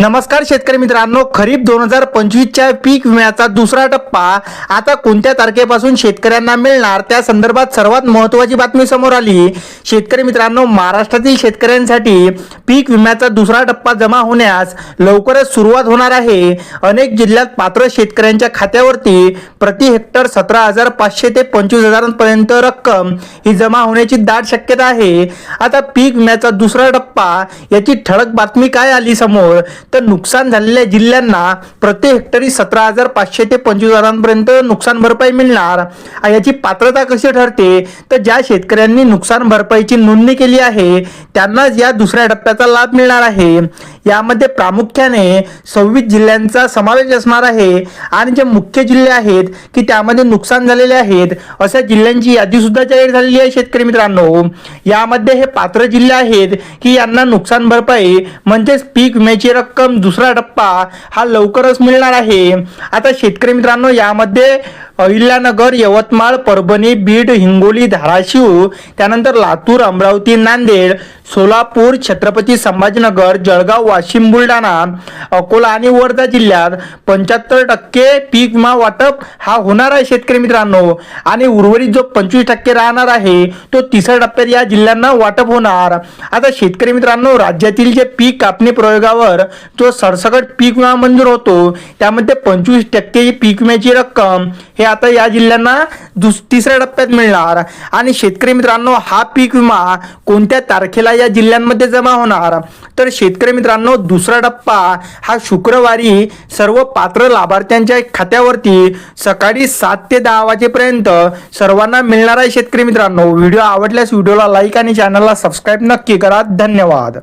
नमस्कार शेतकरी मित्रांनो, खरीप 2025च्या पीक विम्याचा दुसरा टप्पा आता कोणत्या तारखेपासून शेतकऱ्यांना मिळणार त्या संदर्भात सर्वात महत्त्वाची बातमी समोर आली। शेतकरी मित्रांनो, महाराष्ट्रातील शेतकऱ्यांसाठी पीक विम्याचा दुसरा टप्पा जमा होण्यास लवकरच सुरुवात होणार आहे। अनेक जिल्ह्यात पात्र शेतकऱ्यांच्या खात्यावरती प्रति हेक्टर 17,500 ते 25,000 पर्यंत रक्कम ही जमा होण्याची दाट शक्यता आहे। आता पीक विम्याचा दुसरा टप्पा याची ठळक बातमी काय आली समोर, तर नुकसान झालेल्या जिल्ह्यांना प्रति हेक्टरी 17,500 ते 25,000 पर्यंत नुकसान भरपाई मिळणार। याची पात्रता कशी ठरते, तर ज्या शेतकऱ्यांनी नुकसान भरपाईची नोंदणी केली आहे त्यांनाच या दुसऱ्या टप्प्याचा लाभ मिळणार आहे। यामध्ये प्रामुख्याने 26 जिल्ह्यांचा समावेश असणार आहे आणि जे मुख्य जिल्हे आहेत की त्यामध्ये नुकसान झालेले आहेत अशा जिल्ह्यांची यादी सुद्धा जाहीर झालेली आहे। शेतकरी मित्रांनो, यामध्ये हे पात्र जिल्हे आहेत की यांना नुकसान भरपाई म्हणजेच पीक विम्याची रक्कम दुसरा टप्पा हा लवकरच मिळणार आहे। आता शेतकरी मित्रांनो, यामध्ये अहिल्यानगर, यवतमाळ, परभणी, बीड, हिंगोली, धाराशिव, त्यानंतर लातूर, अमरावती, नांदेड, सोलापूर, छत्रपती संभाजीनगर, जळगाव, वाशिम, बुलढाणा, अकोला आणि वर्धा जिल्ह्यात 75% पीक विमा वाटप हा होणार आहे शेतकरी मित्रांनो, आणि उर्वरित जो 25% राहणार आहे तो तिसऱ्या टप्प्यात या जिल्ह्यांना वाटप होणार। आता शेतकरी मित्रांनो, राज्यातील जे पीक कापणी प्रयोगावर जो सरसकट पीक विमा मंजूर होतो त्यामध्ये 25% पीक विम्याची रक्कम हे आता या जिल्ह्यांना तिसऱ्या टप्प्यात मिळणार। आणि शेतकरी मित्रांनो, हा पीक विमा कोणत्या तारखेला या जिल्ह्यांमध्ये जमा होणार, तर शेतकरी मित्रांनो, दुसरा टप्पा हा शुक्रवारी सर्व पात्र लाभार्थ्यांच्या खात्यावरती सकाळी 7 ते 10 वाजेपर्यंत सर्वांना मिळणार आहे। शेतकरी मित्रांनो, व्हिडिओ आवडल्यास व्हिडिओला लाईक आणि चॅनलला सबस्क्राईब नक्की करा। धन्यवाद।